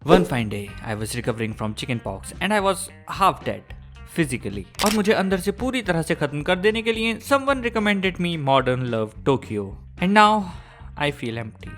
One fine day, I was recovering from chickenpox and I was half dead physically. और मुझे अंदर से पूरी तरह से खत्म कर देने के लिए someone recommended me Modern Love Tokyo. And now I feel empty.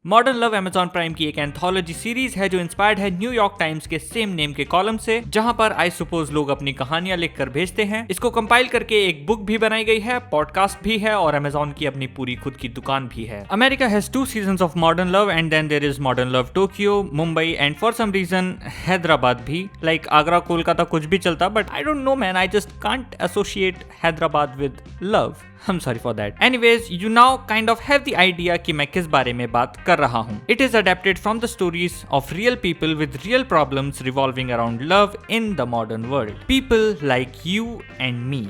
Modern love Amazon prime की एक एंथोलॉजी सीरीज है जो इंस्पायर्ड है न्यूयॉर्क टाइम्स के सेम नेम के कॉलम से, जहां पर आई सपोज लोग अपनी कहानियां लिखकर भेजते हैं। इसको कंपाइल करके एक बुक भी बनाई गई है, पॉडकास्ट भी है और अमेजॉन की अपनी पूरी खुद की दुकान भी है। America has 2 seasons of modern love and then there is modern love Tokyo, Mumbai and for some reason Hyderabad भी। लाइक आगरा कोलकाता कुछ भी चलता, but I don't know man, I just can't associate Hyderabad with love. I'm sorry for that. Anyways, you now kind of have the idea कि मैं किस बारे में बात कर रहा हूँ. It is adapted from the stories of real people with real problems revolving around love in the modern world. People like you and me.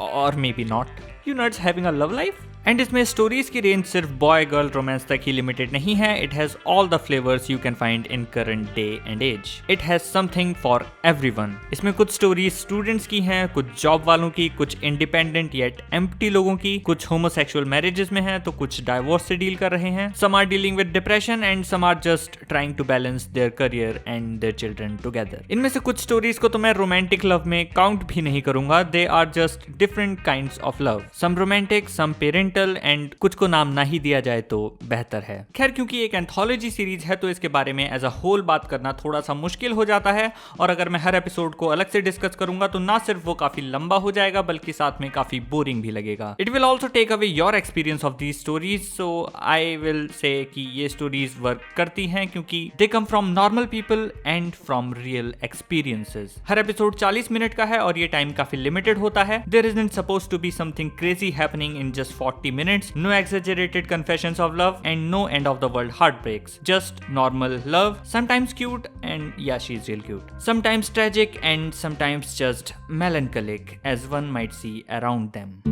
Or maybe not. You nerds having a love life? And इसमें stories की range सिर्फ boy girl romance तक ही limited नहीं है. It has all the flavours you can find in current day and age. It has something for everyone. इसमें कुछ stories students की हैं, कुछ जॉब वालों की, कुछ इंडिपेंडेंट येट एम्प्टी लोगों की, कुछ होमोसेक्सुअल मैरिजेस में हैं, तो कुछ डाइवोर्स से डील कर रहे हैं. Some are dealing with depression and some are just trying to balance their career and their children together. इनमें से कुछ स्टोरीज को तो मैं रोमांटिक लव में काउंट भी नहीं करूंगा. They are just different kinds of love. Some romantic, some parental and कुछ को नाम ना ही दिया जाए तो बेहतर है. खैर, क्योंकि एक एंथोलॉजी सीरीज है तो इसके बारे में एज अ होल बात करना थोड़ा सा मुश्किल हो जाता है. और अगर मैं हर एपिसोड को अलग से डिस्कस करूंगा तो ना सिर्फ वो काफी लंबा हो जाएगा बल्कि साथ में काफी बोरिंग भी लगेगा. It will also take away your experience of these stories. So I will say कि ये स्टोरीज वर्क करती हैं क्योंकि they come from normal people and from real experiences. हर एपिसोड 40 मिनट का है और ये टाइम काफी लिमिटेड होता है. There isn't supposed to be something crazy happening in just 40 minutes. No exaggerated confessions of love and no end of the world heartbreaks. Just normal love, sometimes cute and yeah, she's real cute. Sometimes tragic and sometimes just melancholic as one might see around them.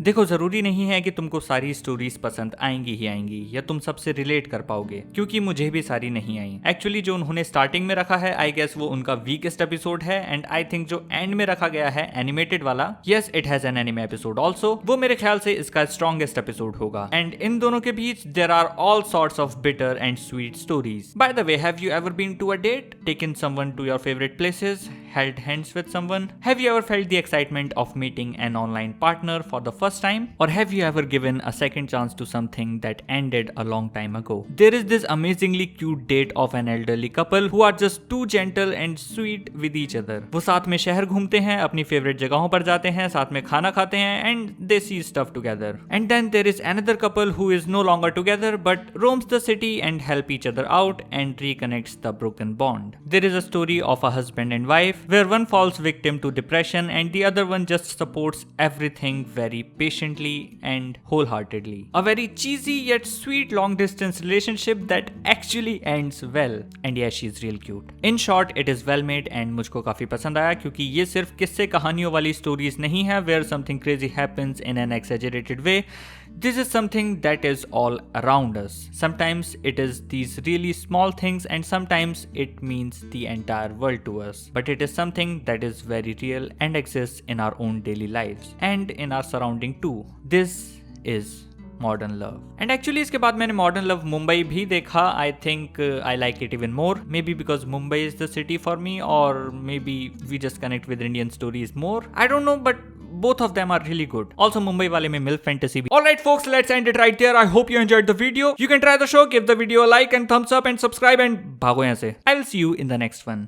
देखो, जरूरी नहीं है कि तुमको सारी stories पसंद आएंगी ही आएंगी या तुम सबसे रिलेट कर पाओगे, क्योंकि मुझे भी सारी नहीं आई. एक्चुअली जो उन्होंने स्टार्टिंग में रखा है आई गेस वो उनका वीकेस्ट एपिसोड है. एंड आई थिंक जो एंड में रखा गया है एनिमेटेड वाला, yes it has an anime episode also, वो मेरे ख्याल से इसका स्ट्रॉन्गेस्ट एपिसोड होगा. एंड इन दोनों के बीच there are all sorts of bitter and sweet stories. By the way, have you ever been to a date, taken someone to your favourite places, held hands with someone? Have you ever felt the excitement of meeting an online partner for the first time? Or have you ever given a second chance to something that ended a long time ago? There is this amazingly cute date of an elderly couple who are just too gentle and sweet with each other. वो साथ में शहर घूमते हैं, अपनी favourite जगहों पर जाते हैं, साथ में खाना खाते हैं and they see stuff together. And then there is another couple who is no longer together but roams the city and help each other out and reconnects the broken bond. There is a story of a husband and wife where one falls victim to depression and the other one just supports everything very patiently and wholeheartedly. A very cheesy yet sweet long distance relationship that actually ends well. And yeah, she's real cute. In short, it is well made and मुझको काफी पसंद आया क्योंकि ये सिर्फ किस्से कहानियों वाली स्टोरीज नहीं है where something crazy happens in an exaggerated way. This is something that is all around us. Sometimes it is these really small things and sometimes it means the entire world to us. But it is something that is very real and exists in our own daily lives and in our surrounding too. This is modern love. And actually इसके बाद मैंने modern love Mumbai भी देखा. I think I like it even more, maybe because Mumbai is the city for me और maybe we just connect with Indian stories more. I don't know, but both of them are really good. Also Mumbai wale mein MILF fantasy bhi. Alright folks, let's end it right there. I hope you enjoyed the video. You can try the show, give the video a like and thumbs up and subscribe and bhago yahan se. I will see you in the next one.